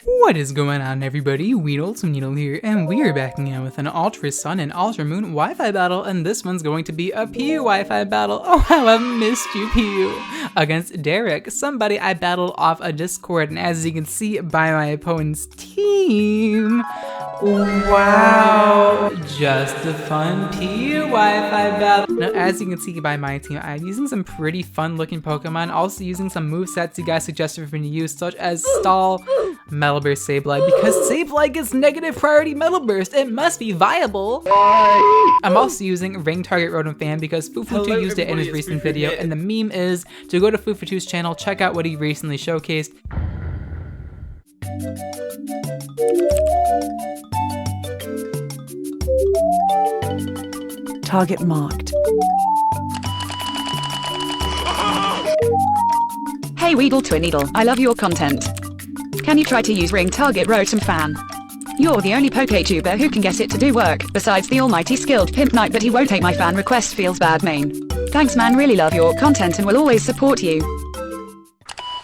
What is going on, everybody? WeedleTwineedle here, and we are back again with an Ultra Sun and Ultra Moon Wi-Fi battle, and this one's going to be a PU Wi-Fi battle. Oh, how I've missed you, PU! Against Derek, somebody I battled off a Discord, and as you can see by my opponent's team, wow, just a fun PU Wi-Fi battle. Now, as you can see by my team, I'm using some pretty fun-looking Pokemon, also using some movesets you guys suggested for me to use, such as Stall, Metal Burst, Sableye, because Sableye gets negative priority Metal Burst. It must be viable. I'm also using Ring Target Rotom-Fan because FooFooToo used it in his recent video, and the meme is to go to FooFooToo's channel, check out what he recently showcased. Target marked. Hey WeedleTwineedle, I love your content. Can you try to use Ring Target Rotom-Fan? You're the only PokeTuber who can get it to do work, besides the almighty skilled Pimp Knight, but he won't take my fan request, feels bad main. Thanks man, really love your content and will always support you.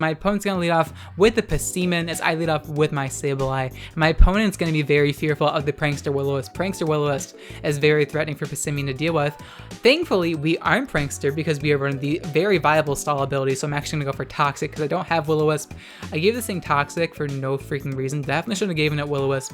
My opponent's going to lead off with the Persimmon as I lead off with my Sableye. My opponent's going to be very fearful of the Prankster Will-O-Wisp. Prankster Will-O-Wisp is very threatening for Persimmon to deal with. Thankfully, we aren't Prankster because we are running the very viable stall ability, so I'm actually going to go for Toxic because I don't have Will-O-Wisp. I gave this thing Toxic for no freaking reason. Definitely shouldn't have given it Will-O-Wisp.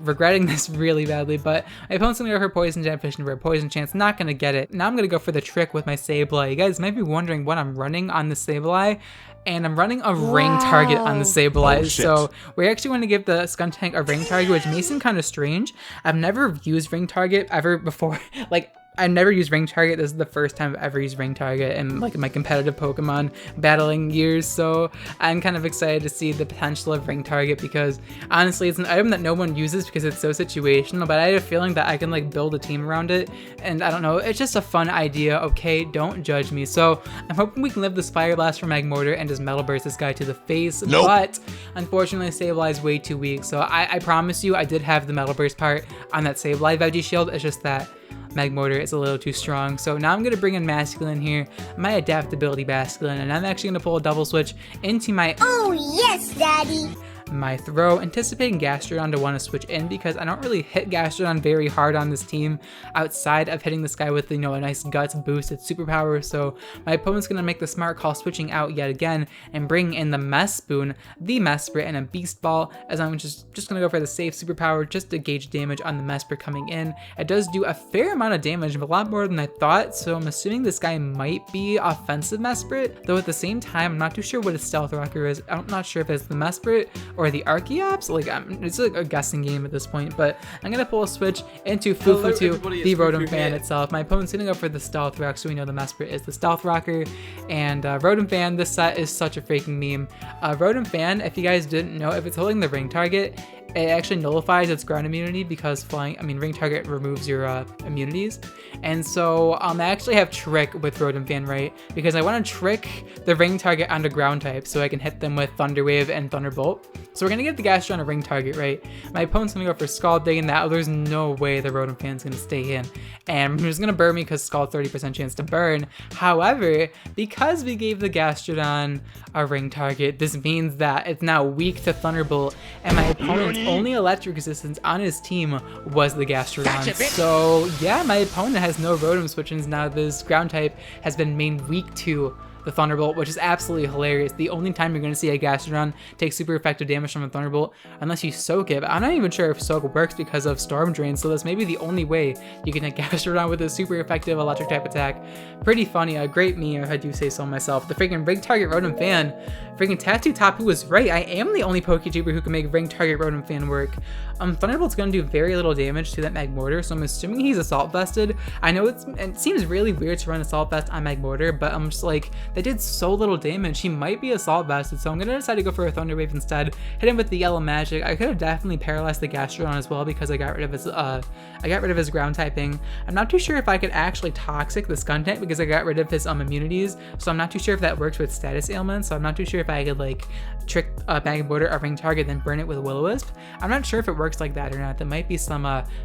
Regretting this really badly, but my opponent's going to go for Poison Jab, Fishing for a Poison Chance. Not going to get it. Now I'm going to go for the trick with my Sableye. You guys might be wondering what I'm running on the Sableye. And I'm running a ring target on the Sableye, so we're actually going to give the Skuntank a ring target, which may seem kind of strange. I've never used ring target ever before. Like, I've never used ring target. This is the first time I've ever used ring target in like my competitive Pokemon battling years, so I'm kind of excited to see the potential of ring target because honestly it's an item that no one uses because it's so situational, but I had a feeling that I can like build a team around it, and I don't know, it's just a fun idea. Okay, don't judge me. So I'm hoping we can live this Fire Blast for Magmortar and just Metal Burst this guy to the face. Nope. But unfortunately Sableye is way too weak, so I promise you I did have the Metal Burst part on that Sableye Veggie Shield. It's just that Magmortar is a little too strong. So now I'm going to bring in Masculin here, my adaptability Masculin, and I'm actually going to pull a double switch into my "Oh yes, daddy" my throw, anticipating Gastrodon to want to switch in because I don't really hit Gastrodon very hard on this team outside of hitting this guy with, you know, a nice guts boosted superpower. So my opponent's going to make the smart call, switching out yet again and bringing in the Mespune, the Mesprit, and a Beast Ball, as I'm just going to go for the safe superpower just to gauge damage on the Mesprit coming in. It does do a fair amount of damage, a lot more than I thought, so I'm assuming this guy might be offensive Mesprit, though at the same time I'm not too sure what his Stealth Rocker is. I'm not sure if it's the Mesprit or the Archeops. Like, it's like a guessing game at this point, but I'm gonna pull a switch into FooFooToo, the Rotom-Fan itself. My opponent's gonna go for the Stealth Rock, so we know the Mesprit is the Stealth Rocker, and Rotom-Fan, this set is such a freaking meme. Rotom-Fan, if you guys didn't know, if it's holding the ring target, it actually nullifies its ground immunity because ring target removes your immunities. And so I actually have Trick with Rotom-Fan, right? Because I want to trick the ring target onto ground type so I can hit them with Thunder Wave and Thunderbolt. So we're going to give the Gastrodon a ring target, right? My opponent's going to go for Scald Dig, and that there's no way the Rotom-Fan's going to stay in. And he's going to burn me because Scald 30% chance to burn. However, because we gave the Gastrodon a ring target, this means that it's now weak to Thunderbolt, and my opponent's only electric resistance on his team was the Gastrodon. So yeah, my opponent has no Rotom switches now. This ground type has been made weak to the Thunderbolt, which is absolutely hilarious. The only time you're going to see a Gastrodon take super effective damage from a Thunderbolt unless you soak it, but I'm not even sure if soak works because of Storm Drain, so that's maybe the only way you can hit Gastrodon with a super effective electric type attack. Pretty funny, a great meme if I do say so myself. The freaking ring target Rotom-Fan, freaking Tattoo Tapu was right. I am the only PokeTuber who can make ring target Rotom-Fan work. Thunderbolt's going to do very little damage to that Magmortar, so I'm assuming he's Assault Vested. I know it seems really weird to run Assault Vest on Magmortar, but I'm just like, they did so little damage. He might be Assault Vested, so I'm going to decide to go for a Thunder Wave instead. Hit him with the Yellow Magic. I could have definitely paralyzed the Gastrodon as well because I got rid of his ground typing. I'm not too sure if I could actually Toxic the Skuntank because I got rid of his immunities, so I'm not too sure if that works with status ailments, so I'm not too sure if I could like trick Magmortar or ring target then burn it with Will-O-Wisp. I'm not sure if it works like that or not. There might be some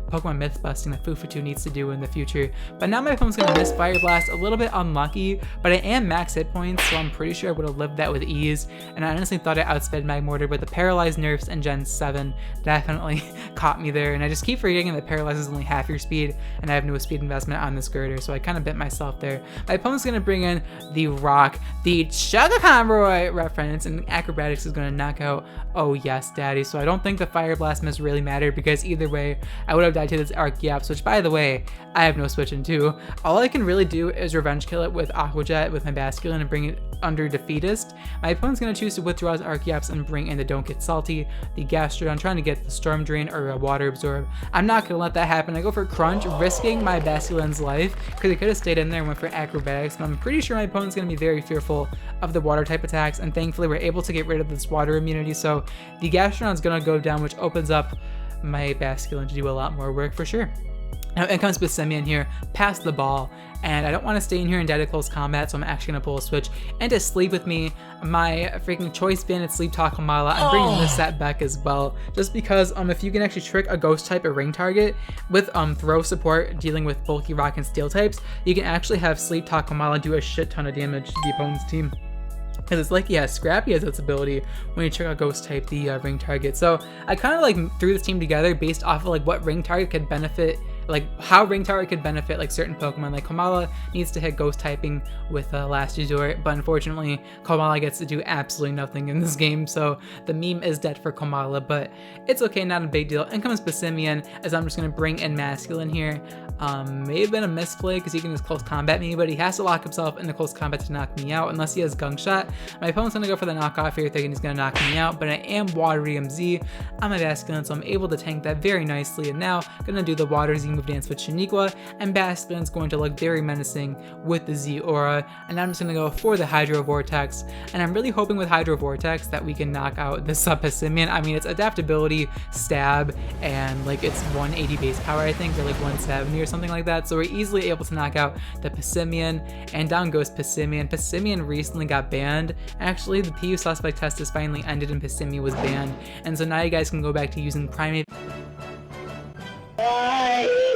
Pokemon myth busting that FooFooToo needs to do in the future. But now my opponent's going to miss Fire Blast, a little bit unlucky, but I am max hit points, so I'm pretty sure I would have lived that with ease. And I honestly thought I outsped Magmortar, but the Paralyzed nerfs in Gen 7 definitely caught me there. And I just keep forgetting that Paralyze is only half your speed, and I have no speed investment on this girder, so I kind of bit myself there. My opponent's going to bring in the Rock, the Chugga-Conroy reference, and Acrobatics is going to knock out Oh Yes Daddy. So I don't think the Fire Blast miss really mattered, because either way I would have died to this Archeops, which by the way I have no switch into. All I can really do is revenge kill it with Aqua Jet with my Masculin and bring it under Defeatist. My opponent's going to choose to withdraw his Archeops and bring in the Don't Get Salty, the Gastrodon, trying to get the Storm Drain or a Water Absorb. I'm not going to let that happen. I go for Crunch, risking my Basculin's life, because he could have stayed in there and went for Acrobatics, but I'm pretty sure my opponent's going to be very fearful of the water type attacks, and thankfully we're able to get rid of this water immunity, so the Gastrodon's going to go down, which opens up my Basculin to do a lot more work for sure. Now in comes Simeon here, pass the ball, and I don't want to stay in here and die to close combat, so I'm actually going to pull a switch into Sleep with me, my freaking Choice Banded Sleep Talk Kamala. I'm bringing this set back as well, just because if you can actually trick a Ghost type or Ring target with Throw support dealing with Bulky Rock and Steel types, you can actually have Sleep Talk Kamala do a shit ton of damage to the opponent's team. Because it's like, yeah, Scrappy has its ability when you check out Ghost type the ring target. So I kind of like threw this team together based off of like what ring target could benefit, like how ring target could benefit like certain Pokemon. Like Kamala needs to hit Ghost typing with Last Resort, but unfortunately Kamala gets to do absolutely nothing in this game, so the meme is dead for Kamala, but it's okay, not a big deal. In comes Simeon, as I'm just going to bring in Masculin here. May have been a misplay because he can just close combat me, but he has to lock himself into close combat to knock me out unless he has Gunk Shot. My opponent's going to go for the knockoff here thinking he's going to knock me out, but I am Water EMZ on my Basculin, so I'm able to tank that very nicely. And now I'm going to do the Water Z move dance with Shaniqua, and Basculin's going to look very menacing with the Z Aura. And I'm just going to go for the Hydro Vortex, and I'm really hoping with Hydro Vortex that we can knock out this Simeon. I mean, it's adaptability, stab, and like it's 180 base power I think, or like 170 or something like that, so we're easily able to knock out the Simeon, and down goes Simeon. Simeon recently got banned. Actually, the PU suspect test is finally ended and Simeon was banned, and so now you guys can go back to using Primate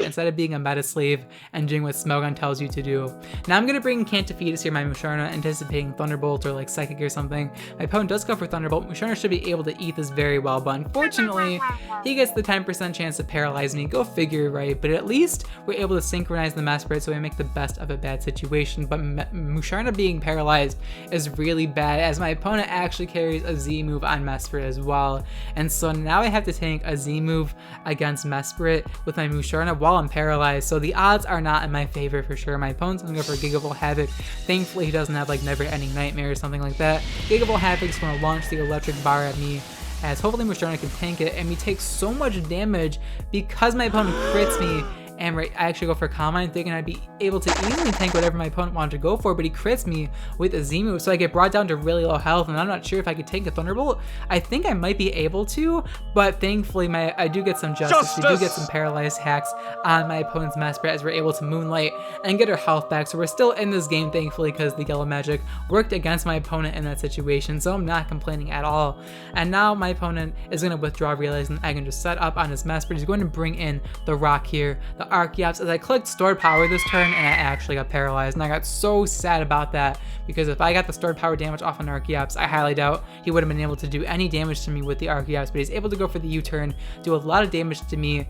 instead of being a meta slave and doing what Smogon tells you to do. Now I'm going to bring Cantophetus here, my Musharna, anticipating Thunderbolt or like Psychic or something. My opponent does go for Thunderbolt. Musharna should be able to eat this very well, but unfortunately he gets the 10% chance to paralyze me. Go figure, right? But at least we're able to synchronize the Mesprit, so we make the best of a bad situation. But Musharna being paralyzed is really bad, as my opponent actually carries a Z move on Mesprit as well, and so now I have to tank a Z move against Mesprit with my Musharna while I'm paralyzed, so the odds are not in my favor for sure. My opponent's gonna go for Gigavolt Havoc. Thankfully he doesn't have like Never Ending Nightmare or something like that. Gigavolt Havoc's gonna launch the electric bar at me, as hopefully Musharna can tank it, and we take so much damage because my opponent crits me. And I actually go for Calm Mind thinking I'd be able to easily tank whatever my opponent wanted to go for, but he crits me with a Z move, so I get brought down to really low health, and I'm not sure if I could tank a Thunderbolt. I think I might be able to, but thankfully I do get some justice. We do get some paralyzed hacks on my opponent's Mesprit as we're able to Moonlight and get our health back, so we're still in this game thankfully because the Yellow Magic worked against my opponent in that situation, so I'm not complaining at all. And now my opponent is going to withdraw, realizing I can just set up on his Mesprit. He's going to bring in the Rock here, the Archeops, as I clicked Stored Power this turn, and I actually got paralyzed, and I got so sad about that, because if I got the Stored Power damage off an Archeops, I highly doubt he would have been able to do any damage to me with the Archeops, but he's able to go for the U-turn, do a lot of damage to me,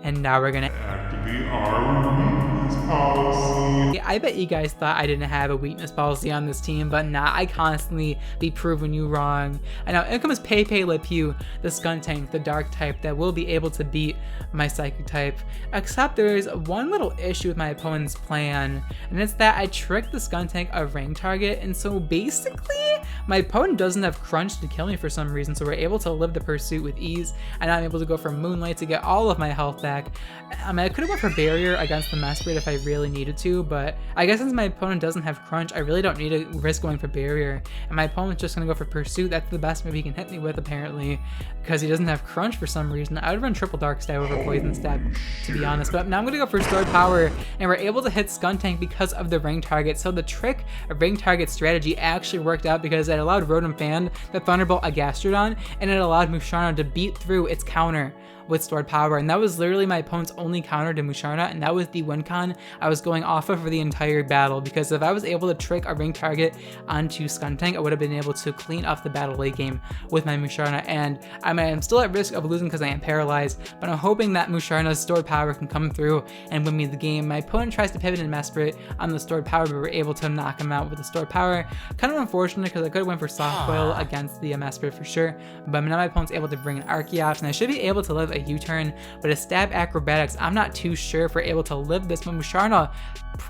and now we're gonna activate our weakness policy. I bet you guys thought I didn't have a weakness policy on this team, but nah, I constantly be proving you wrong. And now in comes Pepe Le Pew, the Skuntank, the dark type that will be able to beat my psychic type, except there's one little issue with my opponent's plan, and it's that I tricked the Skuntank a ring target, and so basically my opponent doesn't have Crunch to kill me for some reason, so we're able to live the pursuit with ease, and I'm able to go for Moonlight to get all of my health back. I mean, I could have went for Barrier against the Mesprit if I really needed to, but I guess since my opponent doesn't have Crunch, I really don't need to risk going for Barrier, and my opponent's just gonna go for Pursuit. That's the best move he can hit me with apparently, because he doesn't have Crunch for some reason. I would run Triple Dark Stab over Poison Stab, to be honest, but now I'm gonna go for Stored Power, and we're able to hit Skuntank because of the ring target. So the trick of ring target strategy actually worked out, because it allowed Rotom-Fan to Thunderbolt a Gastrodon, and it allowed Musharna to beat through its counter with stored power, and that was literally my opponent's only counter to Musharna, and that was the win con I was going off of for the entire battle, because if I was able to trick a ring target onto Skuntank, I would have been able to clean up the battle late game with my Musharna. And I mean, I'm still at risk of losing because I am paralyzed, but I'm hoping that Musharna's stored power can come through and win me the game. My opponent tries to pivot and Mesprit on the stored power, but we're able to knock him out with the stored power. Kind of unfortunate because I could have went for soft coil against the Mesprit for sure, but now my opponent's able to bring an Archeops, and I should be able to live a U-turn, but a stab acrobatics, I'm not too sure if we're able to live this, but Musharna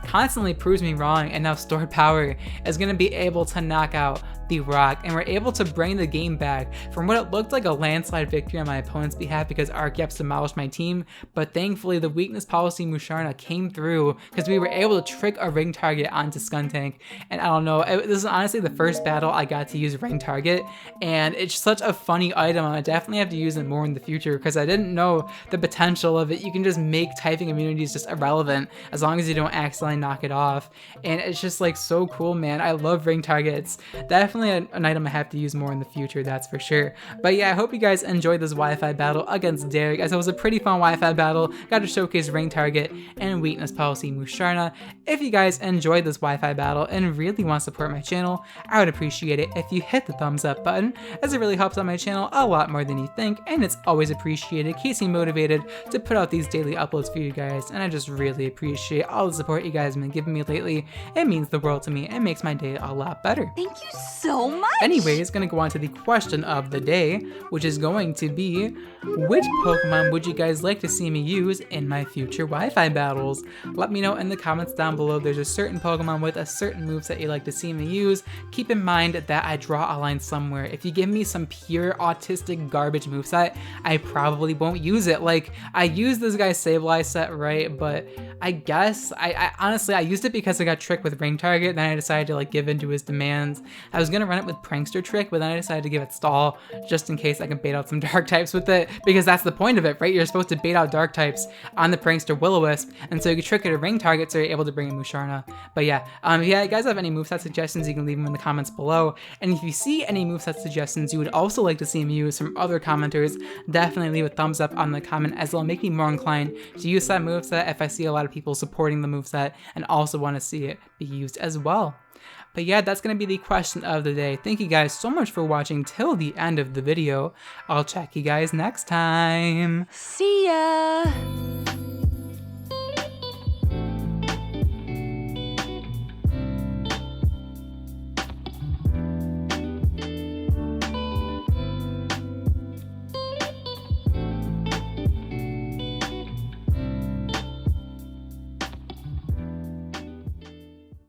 constantly proves me wrong, and now stored power is going to be able to knock out the rock, and we're able to bring the game back from what it looked like a landslide victory on my opponent's behalf because Archeops demolished my team. But thankfully the weakness policy Musharna came through because we were able to trick a ring target onto Skuntank. And I don't know, this is honestly the first battle I got to use ring target, and it's such a funny item. I definitely have to use it more in the future because I didn't know the potential of it. You can just make typing immunities just irrelevant as long as you don't accidentally knock it off, and it's just like so cool, man. I love ring targets. Definitely an item I have to use more in the future, that's for sure. But yeah, I hope you guys enjoyed this Wi-Fi battle against Derek, as it was a pretty fun Wi-Fi battle. Got to showcase ring target and weakness policy Musharna. If you guys enjoyed this Wi-Fi battle and really want to support my channel, I would appreciate it if you hit the thumbs up button, as it really helps out my channel a lot more than you think, and it's always appreciated, keeps me motivated to put out these daily uploads for you guys, and I just really appreciate all the support you guys have been giving me lately. It means the world to me and makes my day a lot better. Thank you so much! Anyways, gonna go on to the question of the day, which is going to be, which Pokemon would you guys like to see me use in my future Wi-Fi battles? Let me know in the comments down below. There's a certain Pokemon with a certain moveset you'd like to see me use. Keep in mind that I draw a line somewhere. If you give me some pure autistic garbage moveset, I probably won't use it. Like, I used this guy's Sableye set, right? But I guess, I honestly, I used it because I got tricked with Ring Target, then I decided to like give in to his demands. I was gonna run it with Prankster Trick, but then I decided to give it Stall, just in case I can bait out some dark types with it, because that's the point of it, right? You're supposed to bait out dark types on the Prankster Will-O-Wisp, and so you can trick it to Ring Target so you're able to bring in Musharna. But yeah, if you guys have any moveset suggestions, you can leave them in the comments below, and if you see any moveset suggestions you would also like to see me use from other commenters, definitely leave a thumbs up on the comment, as it'll make me more inclined to use that moveset if I see a lot of people supporting the moveset and also want to see it be used as well. But yeah, that's going to be the question of the day. Thank you guys so much for watching till the end of the video. I'll check you guys next time. See ya!